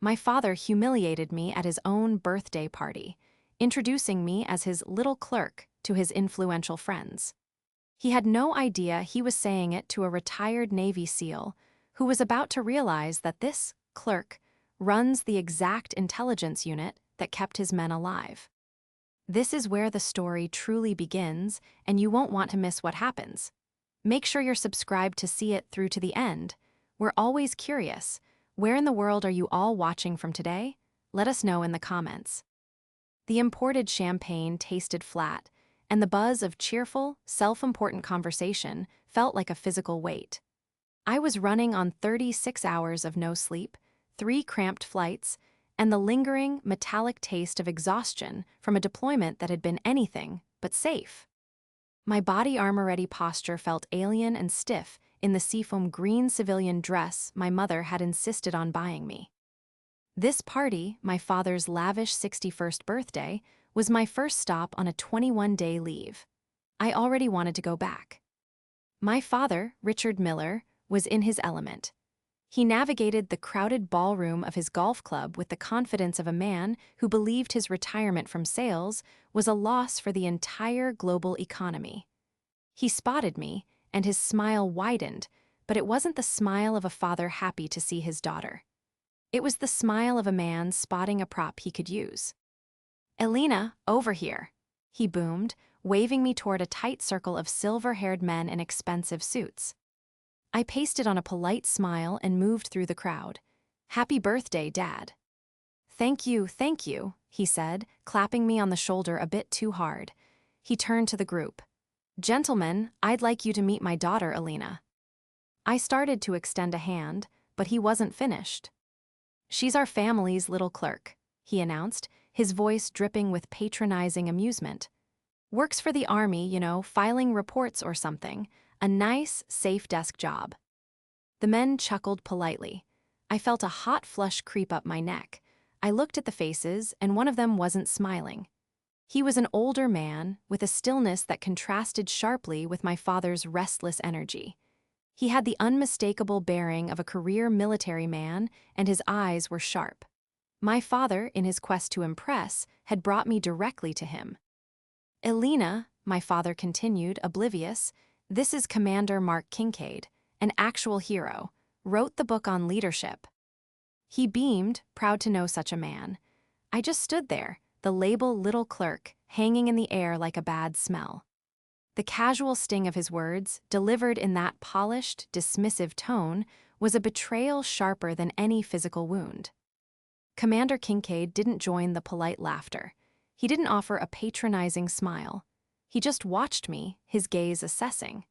My father humiliated me at his own birthday party, introducing me as his little clerk to his influential friends. He had no idea he was saying it to a retired Navy SEAL who was about to realize that this clerk runs the exact intelligence unit that kept his men alive. This is where the story truly begins, and you won't want to miss what happens. Make sure you're subscribed to see it through to the end. We're always curious. Where in the world are you all watching from today? Let us know in the comments. The imported champagne tasted flat, and the buzz of cheerful, self-important conversation felt like a physical weight. I was running on 36 hours of no sleep, 3 cramped flights, and the lingering, metallic taste of exhaustion from a deployment that had been anything but safe. My body armor-ready posture felt alien and stiff in the seafoam green civilian dress my mother had insisted on buying me. This party, my father's lavish 61st birthday, was my first stop on a 21-day leave. I already wanted to go back. My father, Richard Miller, was in his element. He navigated the crowded ballroom of his golf club with the confidence of a man who believed his retirement from sales was a loss for the entire global economy. He spotted me, and his smile widened, but it wasn't the smile of a father happy to see his daughter. It was the smile of a man spotting a prop he could use. "Elena, over here," he boomed, waving me toward a tight circle of silver-haired men in expensive suits. I pasted on a polite smile and moved through the crowd. "Happy birthday, Dad." Thank you," he said, clapping me on the shoulder a bit too hard. He turned to the group. "Gentlemen, I'd like you to meet my daughter, Elena." I started to extend a hand, but he wasn't finished. "She's our family's little clerk," he announced, his voice dripping with patronizing amusement. "Works for the army, filing reports or something. A nice, safe desk job." The men chuckled politely. I felt a hot flush creep up my neck. I looked at the faces, and one of them wasn't smiling. He was an older man, with a stillness that contrasted sharply with my father's restless energy. He had the unmistakable bearing of a career military man, and his eyes were sharp. My father, in his quest to impress, had brought me directly to him. "Elena," my father continued, oblivious, "this is Commander Mark Kincaid, an actual hero, wrote the book on leadership." He beamed, proud to know such a man. I just stood there, the label little clerk, hanging in the air like a bad smell. The casual sting of his words, delivered in that polished, dismissive tone, was a betrayal sharper than any physical wound. Commander Kincaid didn't join the polite laughter. He didn't offer a patronizing smile. He just watched me, his gaze assessing.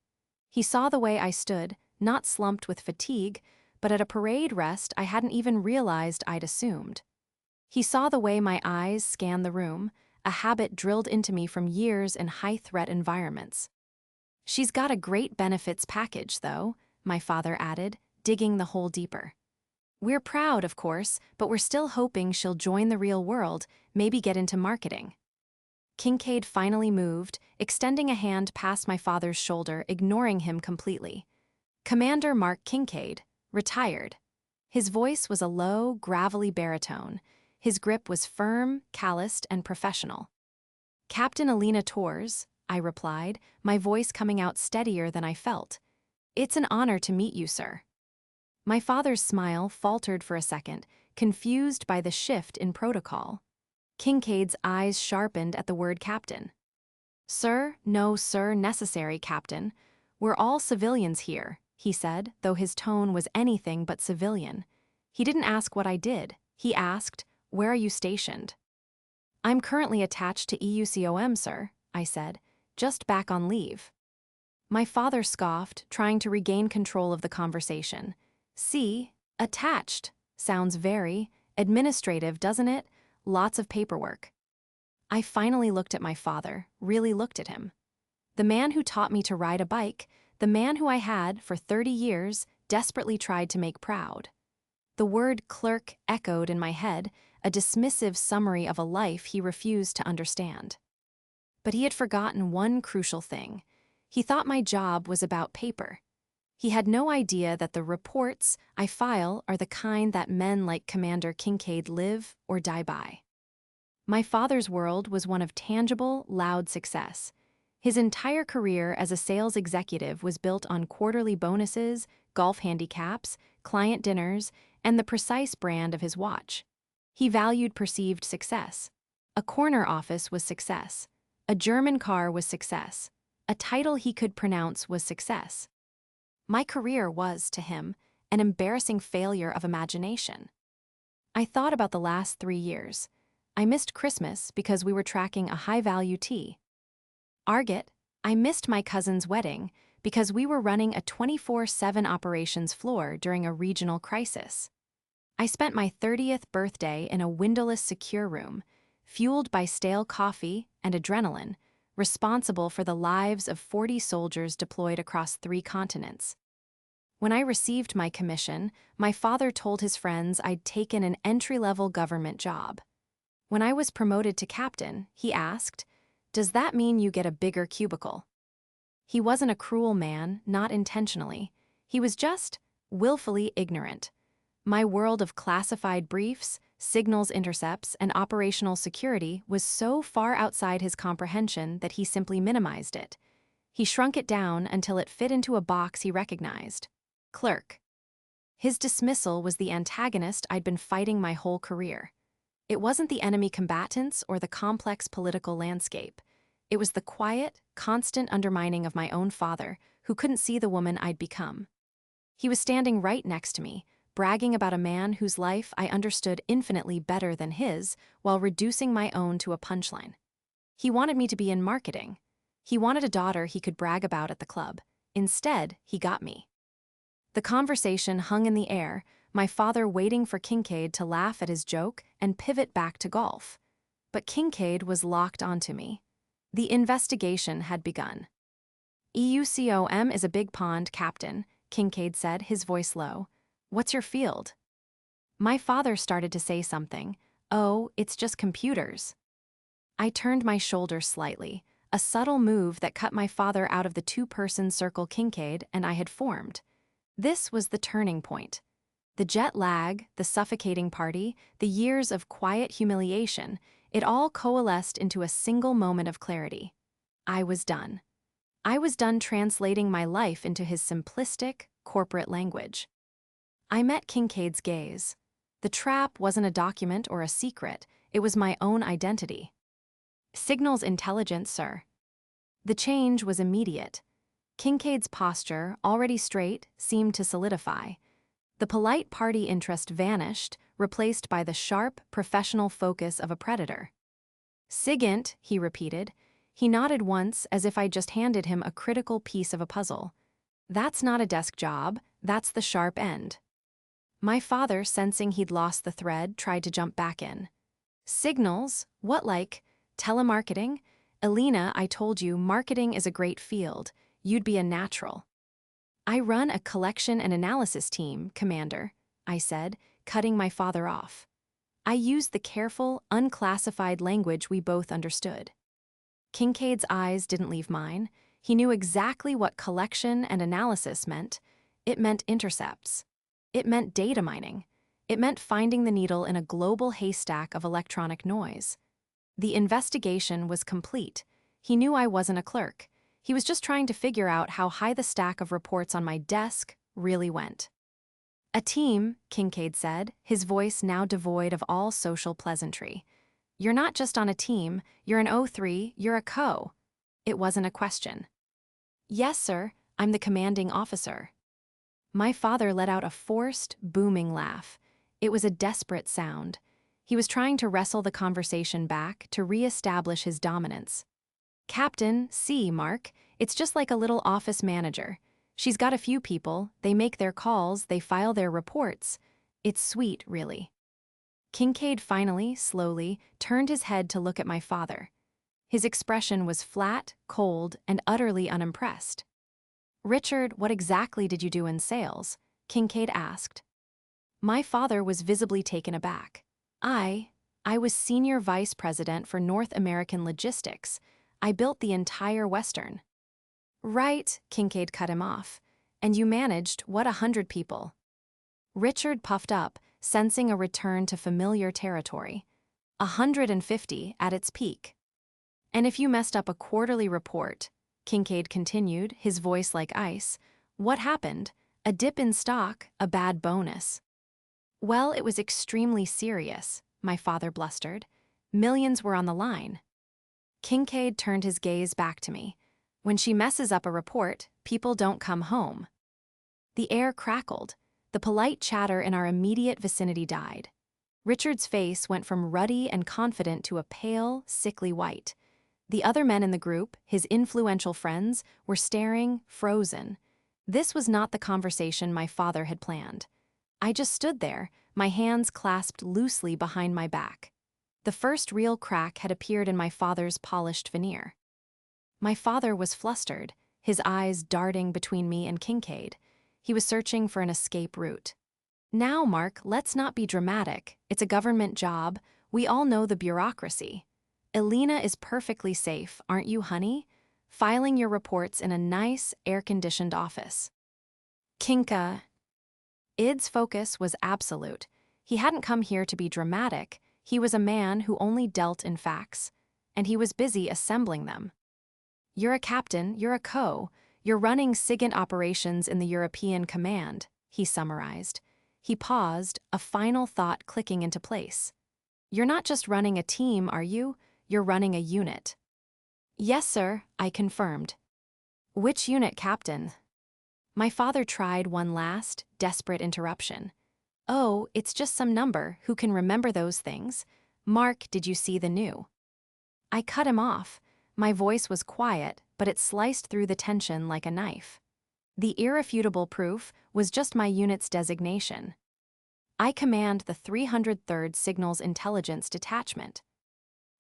He saw the way I stood, not slumped with fatigue, but at a parade rest I hadn't even realized I'd assumed. He saw the way my eyes scanned the room, a habit drilled into me from years in high-threat environments. "She's got a great benefits package, though," my father added, digging the hole deeper. "We're proud, of course, but we're still hoping she'll join the real world, maybe get into marketing." Kincaid finally moved, extending a hand past my father's shoulder, ignoring him completely. "Commander Mark Kincaid, retired." His voice was a low, gravelly baritone. His grip was firm, calloused, and professional. "Captain Elena Torres," I replied, my voice coming out steadier than I felt. "It's an honor to meet you, sir." My father's smile faltered for a second, confused by the shift in protocol. Kincaid's eyes sharpened at the word captain. "Sir, no sir necessary, Captain. We're all civilians here," he said, though his tone was anything but civilian. He didn't ask what I did. He asked, "Where are you stationed?" "I'm currently attached to EUCOM, sir," I said, "just back on leave." My father scoffed, trying to regain control of the conversation. "See, attached. Sounds very administrative, doesn't it? Lots of paperwork." I finally looked at my father, really looked at him. The man who taught me to ride a bike, the man who I had, for 30 years, desperately tried to make proud. The word clerk echoed in my head, a dismissive summary of a life he refused to understand. But he had forgotten one crucial thing. He thought my job was about paper. He had no idea that the reports I file are the kind that men like Commander Kincaid live or die by. My father's world was one of tangible, loud success. His entire career as a sales executive was built on quarterly bonuses, golf handicaps, client dinners, and the precise brand of his watch. He valued perceived success. A corner office was success. A German car was success. A title he could pronounce was success. My career was, to him, an embarrassing failure of imagination. I thought about the last 3 years. I missed Christmas because we were tracking a high-value tea. Argot, I missed my cousin's wedding because we were running a 24/7 operations floor during a regional crisis. I spent my 30th birthday in a windowless secure room, fueled by stale coffee and adrenaline, responsible for the lives of 40 soldiers deployed across 3 continents. When I received my commission, my father told his friends I'd taken an entry-level government job. When I was promoted to captain, he asked, "Does that mean you get a bigger cubicle?" He wasn't a cruel man, not intentionally. He was just willfully ignorant. My world of classified briefs, signals intercepts, and operational security was so far outside his comprehension that he simply minimized it. He shrunk it down until it fit into a box he recognized. Clerk. His dismissal was the antagonist I'd been fighting my whole career. It wasn't the enemy combatants or the complex political landscape. It was the quiet, constant undermining of my own father, who couldn't see the woman I'd become. He was standing right next to me, bragging about a man whose life I understood infinitely better than his, while reducing my own to a punchline. He wanted me to be in marketing. He wanted a daughter he could brag about at the club. Instead, he got me. The conversation hung in the air, my father waiting for Kincaid to laugh at his joke and pivot back to golf. But Kincaid was locked onto me. The investigation had begun. "EUCOM is a big pond, Captain," Kincaid said, his voice low. "What's your field?" My father started to say something. "Oh, it's just computers." I turned my shoulder slightly, a subtle move that cut my father out of the 2-person circle Kincaid and I had formed. This was the turning point. The jet lag, the suffocating party, the years of quiet humiliation, it all coalesced into a single moment of clarity. I was done. I was done translating my life into his simplistic, corporate language. I met Kincaid's gaze. The trap wasn't a document or a secret, it was my own identity. "Signals intelligence, sir." The change was immediate. Kincaid's posture, already straight, seemed to solidify. The polite party interest vanished, replaced by the sharp, professional focus of a predator. "SIGINT," he repeated. He nodded once as if I'd just handed him a critical piece of a puzzle. "That's not a desk job, that's the sharp end." My father, sensing he'd lost the thread, tried to jump back in. "Signals? What, like telemarketing? Elena, I told you, marketing is a great field. You'd be a natural." "I run a collection and analysis team, Commander," I said, cutting my father off. I used the careful, unclassified language we both understood. Kincaid's eyes didn't leave mine. He knew exactly what collection and analysis meant. It meant intercepts. It meant data mining. It meant finding the needle in a global haystack of electronic noise. The investigation was complete. He knew I wasn't a clerk. He was just trying to figure out how high the stack of reports on my desk really went. "A team," Kincaid said, his voice now devoid of all social pleasantry. "You're not just on a team, you're an O3, you're a co." It wasn't a question. "Yes, sir, I'm the commanding officer." My father let out a forced, booming laugh. It was a desperate sound. He was trying to wrestle the conversation back, to re-establish his dominance. "Captain, see, Mark, it's just like a little office manager. She's got a few people, they make their calls, they file their reports. It's sweet, really." Kincaid finally, slowly, turned his head to look at my father. His expression was flat, cold, and utterly unimpressed. "Richard, what exactly did you do in sales?" Kincaid asked. My father was visibly taken aback. I was senior vice president for North American logistics. I built the entire Western." "Right," Kincaid cut him off. And you managed, what, 100 people? Richard puffed up, sensing a return to familiar territory. 150 at its peak. And if you messed up a quarterly report, Kincaid continued, his voice like ice, what happened? A dip in stock, a bad bonus. Well, it was extremely serious, my father blustered. Millions were on the line. Kincaid turned his gaze back to me. When she messes up a report, people don't come home. The air crackled. The polite chatter in our immediate vicinity died. Richard's face went from ruddy and confident to a pale, sickly white. The other men in the group, his influential friends, were staring, frozen. This was not the conversation my father had planned. I just stood there, my hands clasped loosely behind my back. The first real crack had appeared in my father's polished veneer. My father was flustered, his eyes darting between me and Kincaid. He was searching for an escape route. Now, Mark, let's not be dramatic. It's a government job. We all know the bureaucracy. Elena is perfectly safe, aren't you, honey? Filing your reports in a nice, air-conditioned office. Kinka. Id's focus was absolute. He hadn't come here to be dramatic. He was a man who only dealt in facts, and he was busy assembling them. You're a captain, you're a co. You're running SIGINT operations in the European Command, he summarized. He paused, a final thought clicking into place. You're not just running a team, are you? You're running a unit. Yes, sir, I confirmed. Which unit, Captain? My father tried one last, desperate interruption. Oh, it's just some number, who can remember those things? Mark, did you see the new? I cut him off. My voice was quiet, but it sliced through the tension like a knife. The irrefutable proof was just my unit's designation. I command the 303rd Signals Intelligence Detachment.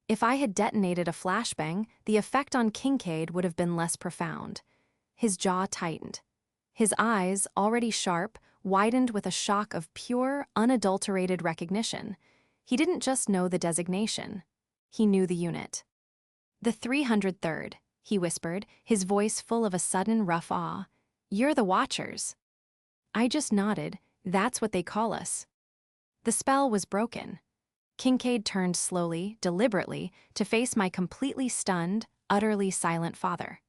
If I had detonated a flashbang, the effect on Kincaid would have been less profound. His jaw tightened. His eyes, already sharp, widened with a shock of pure, unadulterated recognition. He didn't just know the designation. He knew the unit. The 303rd, he whispered, his voice full of a sudden rough awe. You're the Watchers. I just nodded. That's what they call us. The spell was broken. Kincaid turned slowly, deliberately, to face my completely stunned, utterly silent father.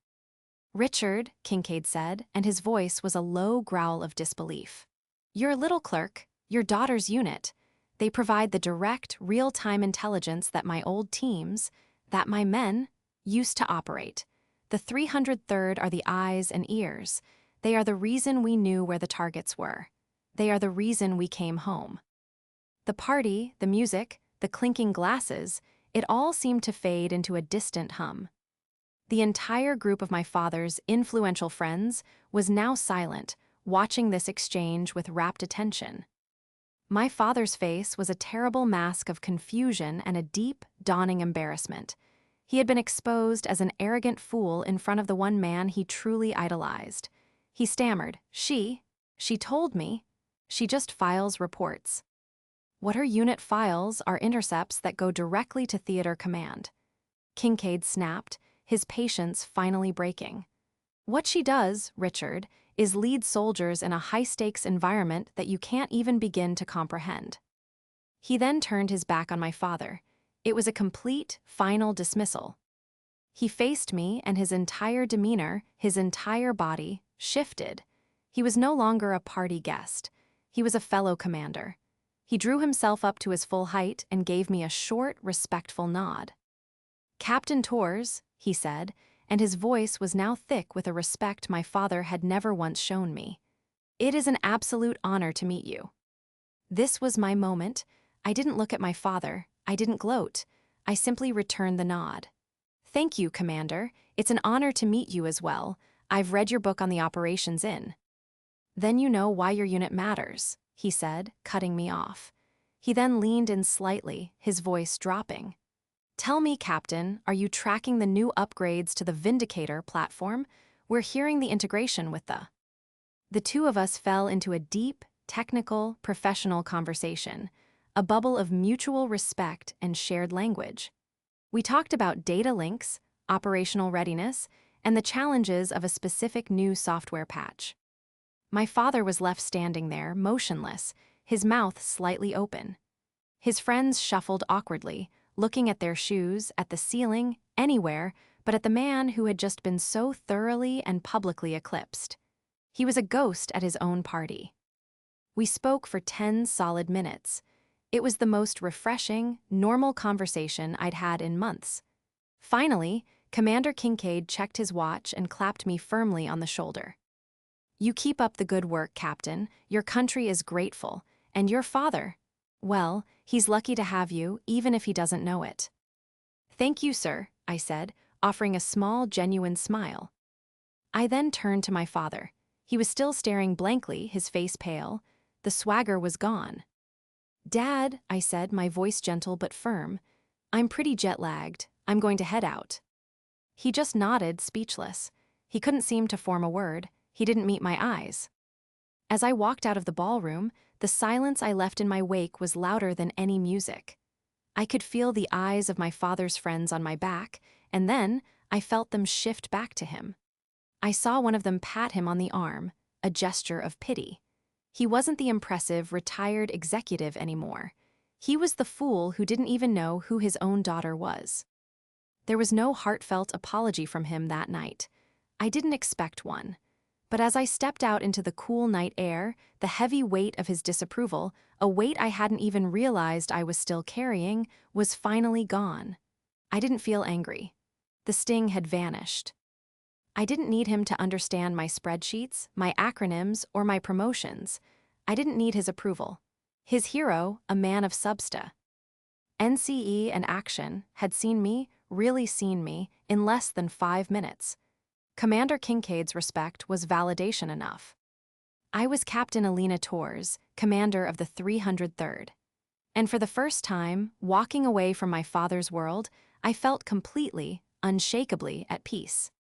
Richard, Kincaid said, and his voice was a low growl of disbelief. You're a little clerk, your daughter's unit. They provide the direct, real-time intelligence that my old teams, that my men, used to operate. The 303rd are the eyes and ears. They are the reason we knew where the targets were. They are the reason we came home. The party, the music, the clinking glasses, it all seemed to fade into a distant hum. The entire group of my father's influential friends was now silent, watching this exchange with rapt attention. My father's face was a terrible mask of confusion and a deep, dawning embarrassment. He had been exposed as an arrogant fool in front of the one man he truly idolized. He stammered, She told me. She just files reports. What her unit files are intercepts that go directly to theater command. Kincaid snapped, his patience finally breaking. What she does, Richard, is lead soldiers in a high-stakes environment that you can't even begin to comprehend. He then turned his back on my father. It was a complete, final dismissal. He faced me, and his entire demeanor, his entire body, shifted. He was no longer a party guest. He was a fellow commander. He drew himself up to his full height and gave me a short, respectful nod. Captain Torres, he said, and his voice was now thick with a respect my father had never once shown me. It is an absolute honor to meet you. This was my moment. I didn't look at my father. I didn't gloat. I simply returned the nod. Thank you, Commander. It's an honor to meet you as well. I've read your book on the operations in. Then you know why your unit matters, he said, cutting me off. He then leaned in slightly, his voice dropping. Tell me, Captain, are you tracking the new upgrades to the Vindicator platform? We're hearing the integration with the... The two of us fell into a deep, technical, professional conversation, a bubble of mutual respect and shared language. We talked about data links, operational readiness, and the challenges of a specific new software patch. My father was left standing there, motionless, his mouth slightly open. His friends shuffled awkwardly, looking at their shoes, at the ceiling, anywhere, but at the man who had just been so thoroughly and publicly eclipsed. He was a ghost at his own party. We spoke for 10 solid minutes. It was the most refreshing, normal conversation I'd had in months. Finally, Commander Kincaid checked his watch and clapped me firmly on the shoulder. "You keep up the good work, Captain. Your country is grateful. And your father, well, he's lucky to have you, even if he doesn't know it." "Thank you, sir," I said, offering a small, genuine smile. I then turned to my father. He was still staring blankly, his face pale. The swagger was gone. "Dad," I said, my voice gentle but firm, "I'm pretty jet-lagged. I'm going to head out." He just nodded, speechless. He couldn't seem to form a word. He didn't meet my eyes. As I walked out of the ballroom, the silence I left in my wake was louder than any music. I could feel the eyes of my father's friends on my back, and then I felt them shift back to him. I saw one of them pat him on the arm, a gesture of pity. He wasn't the impressive, retired executive anymore. He was the fool who didn't even know who his own daughter was. There was no heartfelt apology from him that night. I didn't expect one. But as I stepped out into the cool night air, the heavy weight of his disapproval, a weight I hadn't even realized I was still carrying, was finally gone. I didn't feel angry. The sting had vanished. I didn't need him to understand my spreadsheets, my acronyms, or my promotions. I didn't need his approval. His hero, a man of substa. NCE and Action had seen me, really seen me, in less than 5 minutes. Commander Kincaid's respect was validation enough. I was Captain Alina Torres, commander of the 303rd. And for the first time, walking away from my father's world, I felt completely, unshakably at peace.